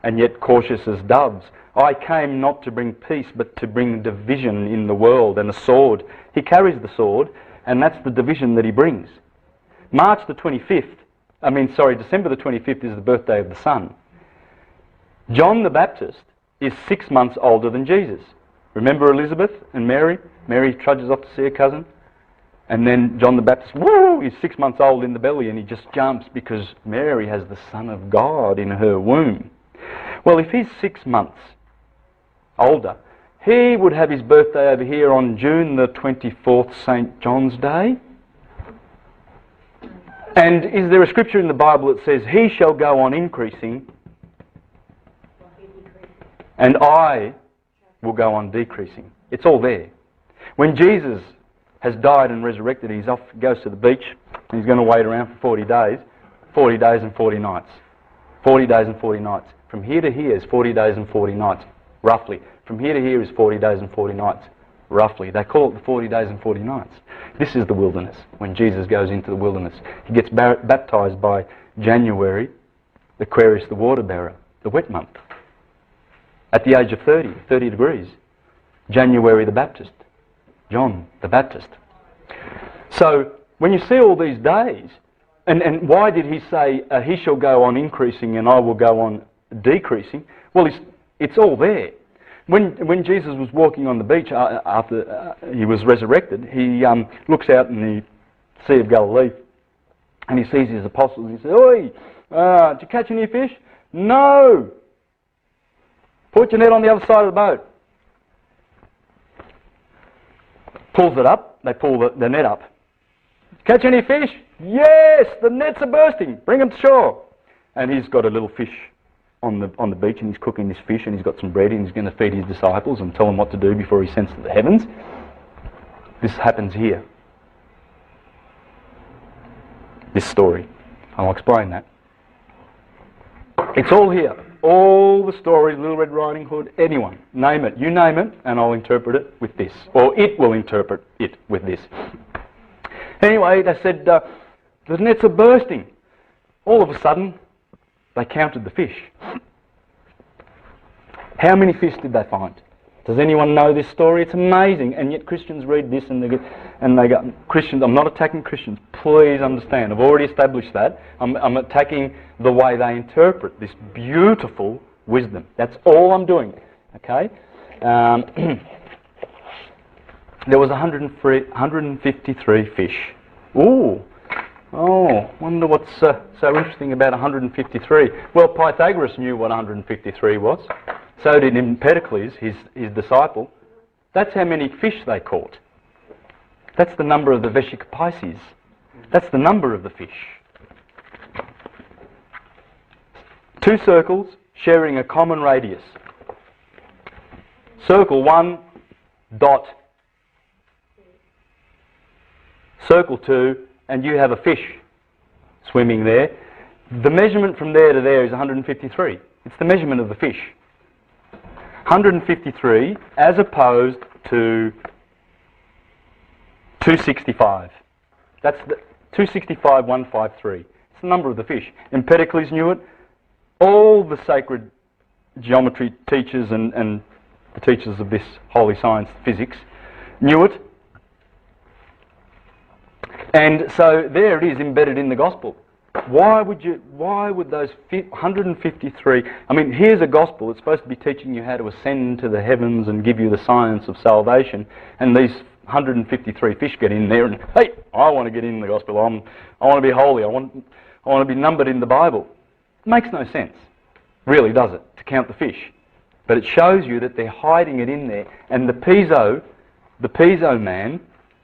and yet cautious as doves. I came not to bring peace, but to bring division in the world, and a sword. He carries the sword, and that's the division that he brings. December the 25th is the birthday of the Son. John the Baptist is 6 months older than Jesus. Remember Elizabeth and Mary? Mary trudges off to see her cousin. And then John the Baptist, woo, he's 6 months old in the belly, and he just jumps because Mary has the Son of God in her womb. Well, if he's 6 months older, he would have his birthday over here on June the 24th, St. John's Day. And is there a scripture in the Bible that says, he shall go on increasing, and I will go on decreasing? It's all there. When Jesus has died and resurrected, he goes to the beach, and he's going to wait around for 40 days. 40 days and 40 nights. 40 days and 40 nights. From here to here is 40 days and 40 nights, roughly. From here to here is 40 days and 40 nights, roughly. They call it the 40 days and 40 nights. This is the wilderness, when Jesus goes into the wilderness. He gets baptized by January, Aquarius the water bearer, the wet month. At the age of 30 degrees. January the Baptist, John the Baptist. So, when you see all these days, and why did he say, he shall go on increasing and I will go on decreasing? Well, it's all there. When Jesus was walking on the beach after he was resurrected, he looks out in the Sea of Galilee and he sees his apostles and he says, "Oi, did you catch any fish?" "No." "Put your net on the other side of the boat." Pulls it up, they pull the net up. "Catch any fish?" "Yes, the nets are bursting, bring them to shore." And he's got a little fish on the beach, and he's cooking this fish, and he's got some bread, and he's going to feed his disciples and tell them what to do before he sends to the heavens. This happens here. This story. I'll explain that. It's all here. All the stories, Little Red Riding Hood, anyone. Name it. You name it, and I'll interpret it with this. Or it will interpret it with this. Anyway, they said, the nets are bursting. All of a sudden, they counted the fish. How many fish did they find? Does anyone know this story? It's amazing. And yet Christians read this and they go, Christians, I'm not attacking Christians. Please understand. I've already established that. I'm attacking the way they interpret this beautiful wisdom. That's all I'm doing. Okay? There was 153 fish. Ooh. Oh, wonder what's so interesting about 153. Well, Pythagoras knew what 153 was. So did Empedocles, his disciple. That's how many fish they caught. That's the number of the Vesica Pisces. That's the number of the fish. 2 circles sharing a common radius. Circle 1, dot. Circle 2, and you have a fish swimming there. The measurement from there to there is 153. It's the measurement of the fish. 153 as opposed to 265. That's the 265, 153. It's the number of the fish. Empedocles knew it. All the sacred geometry teachers and the teachers of this holy science, physics, knew it. And so there it is embedded in the gospel. Why would those 153, I mean, here's a gospel that's supposed to be teaching you how to ascend to the heavens and give you the science of salvation, and these 153 fish get in there and, hey, I want to get in the gospel, I want to be holy, I want to be numbered in the Bible. It makes no sense, really, does it, to count the fish? But it shows you that they're hiding it in there, and the Piso man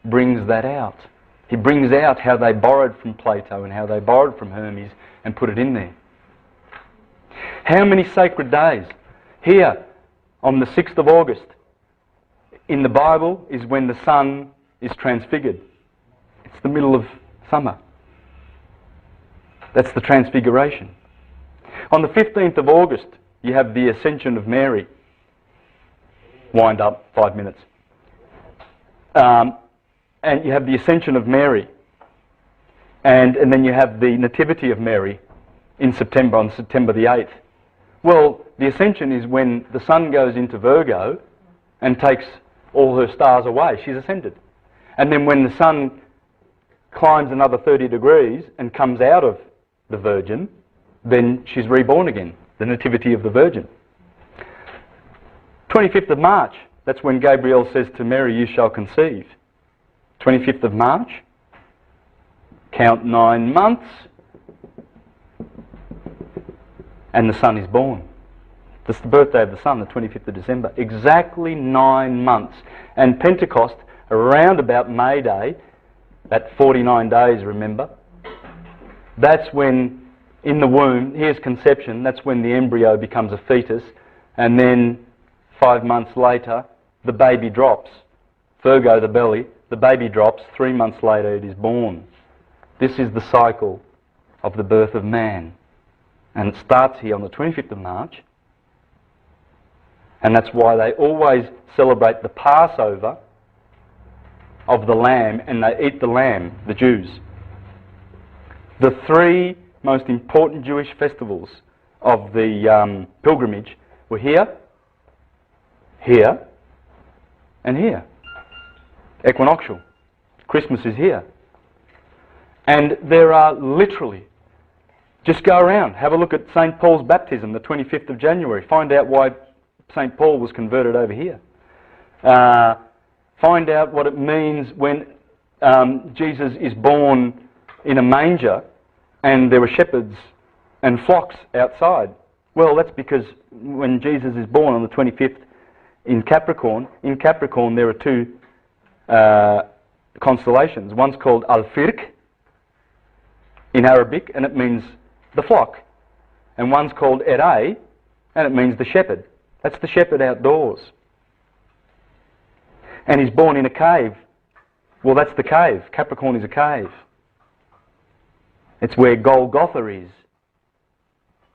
brings that out. He brings out how they borrowed from Plato and how they borrowed from Hermes and put it in there. How many sacred days? Here, on the 6th of August, in the Bible, is when the sun is transfigured. It's the middle of summer. That's the transfiguration. On the 15th of August, you have the Ascension of Mary. Wind up, 5 minutes. And you have the Ascension of Mary. And then you have the Nativity of Mary in September, on September the 8th. Well, the Ascension is when the sun goes into Virgo and takes all her stars away. She's ascended. And then when the sun climbs another 30 degrees and comes out of the Virgin, then she's reborn again. The Nativity of the Virgin. 25th of March, that's when Gabriel says to Mary, you shall conceive. 25th of March, count 9 months, and the Son is born. That's the birthday of the Son, the 25th of December. Exactly 9 months. And Pentecost, around about May Day, that 49 days, remember, that's when, in the womb, here's conception, that's when the embryo becomes a fetus, and then 5 months later, the baby drops. Virgo, the belly, the baby drops, 3 months later it is born. This is the cycle of the birth of man. And it starts here on the 25th of March. And that's why they always celebrate the Passover of the lamb, and they eat the lamb, the Jews. The 3 most important Jewish festivals of the pilgrimage were here, here, and here. Equinoctial. Christmas is here. And there are literally, just go around, have a look at St. Paul's baptism, the 25th of January. Find out why St. Paul was converted over here. Find out what it means when Jesus is born in a manger and there were shepherds and flocks outside. Well, that's because when Jesus is born on the 25th in Capricorn there are 2 constellations. One's called Al-Firq in Arabic, and it means the flock. And one's called Eray, and it means the shepherd. That's the shepherd outdoors. And he's born in a cave. Well, that's the cave. Capricorn is a cave. It's where Golgotha is,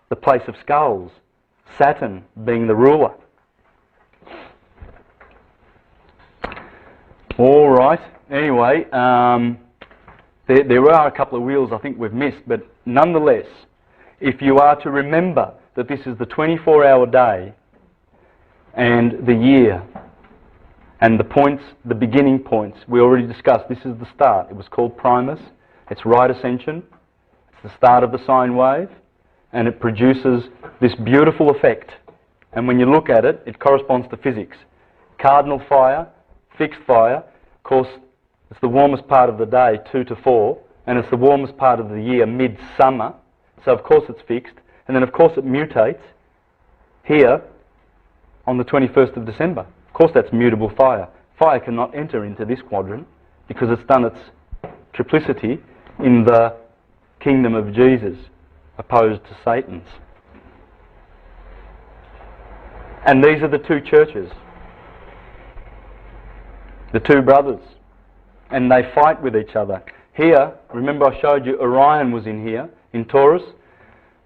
the place of skulls, Saturn being the ruler. All right. Anyway, there are a couple of wheels I think we've missed, but nonetheless, if you are to remember that this is the 24-hour day and the year and the points, the beginning points, we already discussed, this is the start. It was called Primus. It's right ascension. It's the start of the sine wave, and it produces this beautiful effect. And when you look at it, it corresponds to physics. Cardinal fire, fixed fire, of course, it's the warmest part of the day, 2 to 4, and it's the warmest part of the year, midsummer. So of course it's fixed, and then of course it mutates here on the 21st of December. Of course that's mutable fire. Fire cannot enter into this quadrant because it's done its triplicity in the kingdom of Jesus, opposed to Satan's. And these are the 2 churches, the 2 brothers, and they fight with each other. Here, remember I showed you Orion was in here, in Taurus.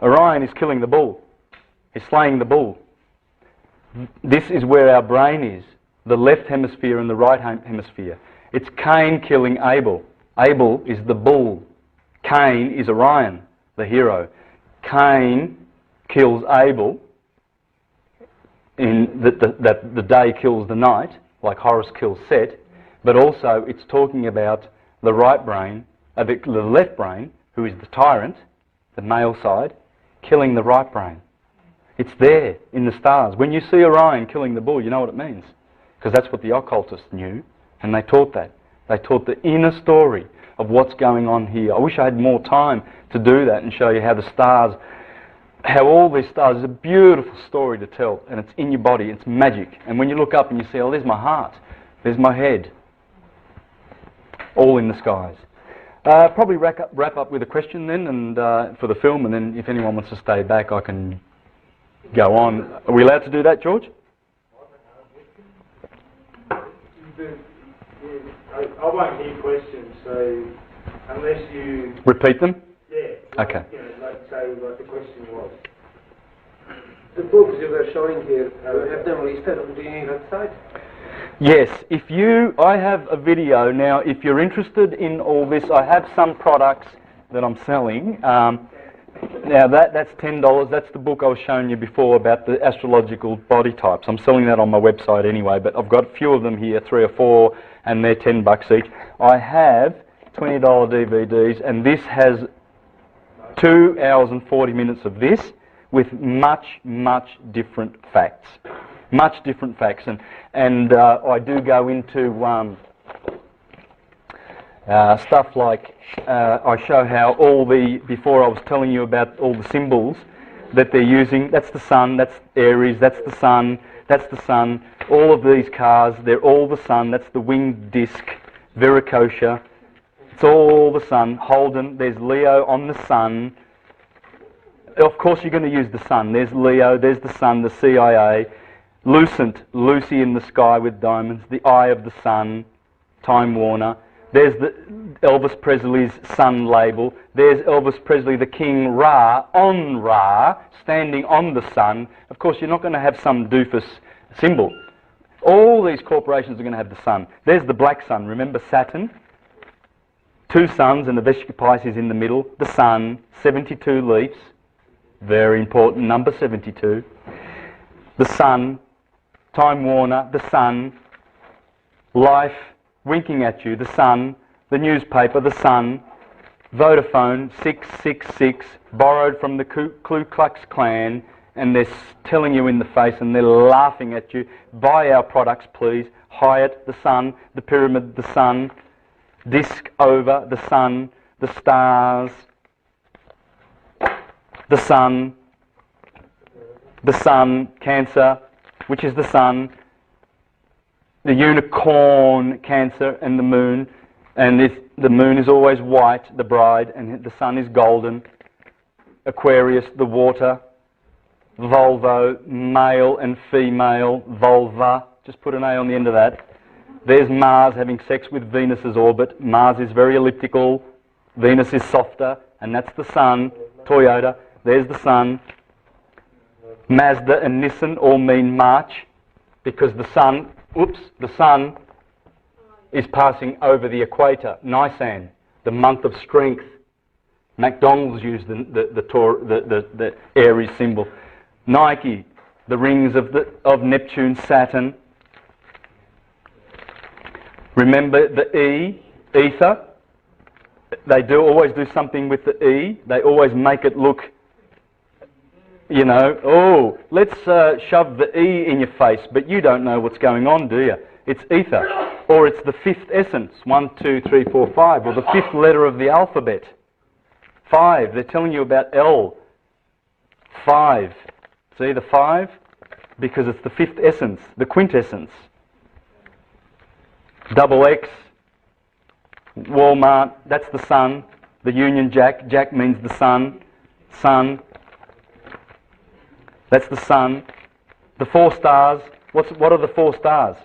Orion is killing the bull. He's slaying the bull. This is where our brain is, the left hemisphere and the right hemisphere. It's Cain killing Abel. Abel is the bull. Cain is Orion, the hero. Cain kills Abel, in that the day kills the night, like Horus kills Set, but also it's talking about the right brain, the left brain, who is the tyrant, the male side, killing the right brain. It's there in the stars. When you see Orion killing the bull, you know what it means. Because that's what the occultists knew, and they taught that. They taught the inner story of what's going on here. I wish I had more time to do that and show you how the stars, how all these stars, is a beautiful story to tell, and it's in your body, it's magic. And when you look up and you see, oh, there's my heart, there's my head, all in the skies. Probably wrap up with a question then, and for the film, and then if anyone wants to stay back, I can go on. Are we allowed to do that, George? I won't hear questions, so unless you... Repeat them? Yeah. Okay. You know, like say what the question was. The books you were showing here, have them listed on the website? Yes, I have a video now, if you're interested in all this, I have some products that I'm selling. Now that's $10, that's the book I was showing you before about the astrological body types. I'm selling that on my website anyway, but I've got a few of them here, 3 or 4, and they're $10 each. I have $20 DVDs, and this has 2 hours and 40 minutes of this with much different facts. Much different facts, and I do go into stuff like I show how before I was telling you about all the symbols that they're using. That's the sun, that's Aries, that's the sun, that's the sun. All of these cars, they're all the sun. That's the winged disc, Viracocha. It's all the sun. Holden, there's Leo on the sun. Of course you're going to use the sun. There's Leo, there's the sun, the CIA. Lucent, Lucy in the sky with diamonds, the eye of the sun, Time Warner. There's the Elvis Presley's sun label. There's Elvis Presley, the King Ra, standing on the sun. Of course, you're not going to have some doofus symbol. All these corporations are going to have the sun. There's the black sun. Remember Saturn? 2 suns and the Vesica Pisces in the middle. The sun, 72 leaves. Very important, number 72. The sun, Time Warner, the sun, life winking at you, the sun, the newspaper, the sun, Vodafone, 666, borrowed from the Ku Klux Klan, and they're telling you in the face and they're laughing at you, buy our products please, Hyatt, the sun, the pyramid, the sun, disc over, the sun, the stars, the sun, Cancer, which is the sun, the unicorn, Cancer, and the moon. And the moon is always white, the bride, and the sun is golden. Aquarius, the water. Volvo, male and female. Vulva, just put an A on the end of that. There's Mars having sex with Venus's orbit. Mars is very elliptical. Venus is softer, and that's the sun. Toyota, there's the sun. Mazda and Nissan all mean March, because the sun is passing over the equator. Nisan, the month of strength. McDonald's used the Aries symbol. Nike, the rings of Neptune, Saturn. Remember the E, ether. They always do something with the E. They always make it look, you know, oh, let's shove the E in your face, but you don't know what's going on, do you? It's ether. Or it's the 5th essence, 1, 2, 3, 4, 5, or the 5th letter of the alphabet. 5, they're telling you about L. 5. See the 5? Because it's the 5th essence, the quintessence. Double X, Walmart, that's the sun. The Union Jack, Jack means the sun. Sun, that's the sun. The 4 stars, what are the 4 stars?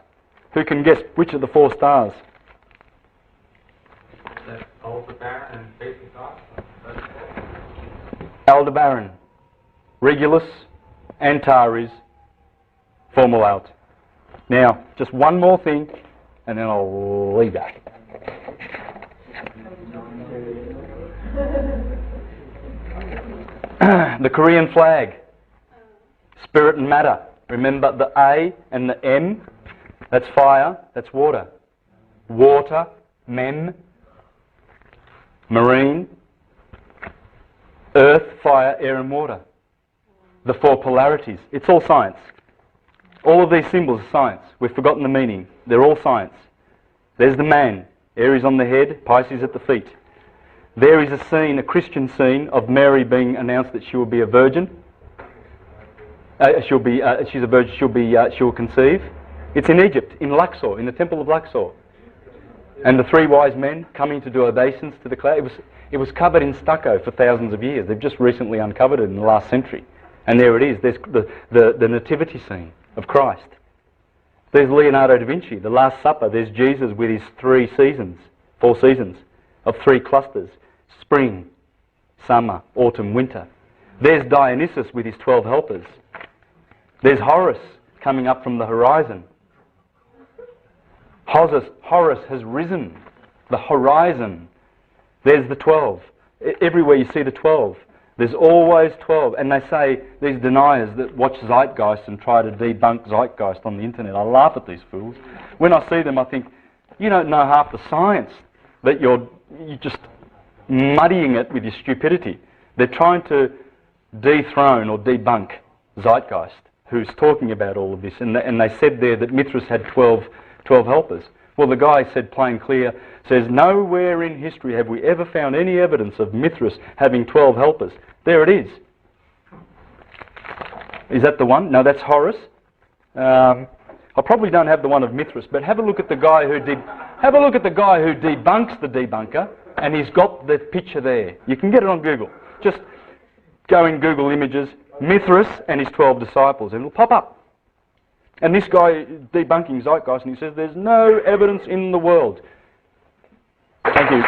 Who can guess which of the 4 stars? Aldebaran and basic art. Aldebaran, Regulus, Antares, Fomalhaut. Now, just one more thing, and then I'll leave that. The Korean flag, spirit and matter. Remember the A and the M, that's fire, that's water. Water, mem, marine, earth, fire, air and water. The four polarities. It's all science. All of these symbols are science. We've forgotten the meaning. They're all science. There's the man, Aries on the head, Pisces at the feet. There is a scene, a Christian scene, of Mary being announced that she will be a virgin. She's a virgin. She'll conceive. It's in Egypt, in Luxor, in the temple of Luxor. And the three wise men coming to do obeisance to the cloud. It was covered in stucco for thousands of years. They've just recently uncovered it in the last century. And there it is. There's the nativity scene of Christ. There's Leonardo da Vinci, the Last Supper. There's Jesus with his 4 seasons of 3 clusters. Spring, summer, autumn, winter. There's Dionysus with his 12 helpers. There's Horus coming up from the horizon. Horus has risen. The horizon. There's the 12. Everywhere you see the 12. There's always 12. And they say, these deniers that watch Zeitgeist and try to debunk Zeitgeist on the internet, I laugh at these fools. When I see them, I think, you don't know half the science, that you're just muddying it with your stupidity. They're trying to dethrone or debunk Zeitgeist, who's talking about all of this. And they said there that Mithras had 12 helpers. Well, the guy said plain clear, says, nowhere in history have we ever found any evidence of Mithras having 12 helpers. There it is. Is that the one? No, that's Horus. I probably don't have the one of Mithras, but have a look at the guy who debunks the debunker, and he's got the picture there. You can get it on Google. Just go in Google Images, Mithras and his 12 disciples, and it'll pop up. And this guy debunking Zeitgeist, and he says there's no evidence in the world. Thank you.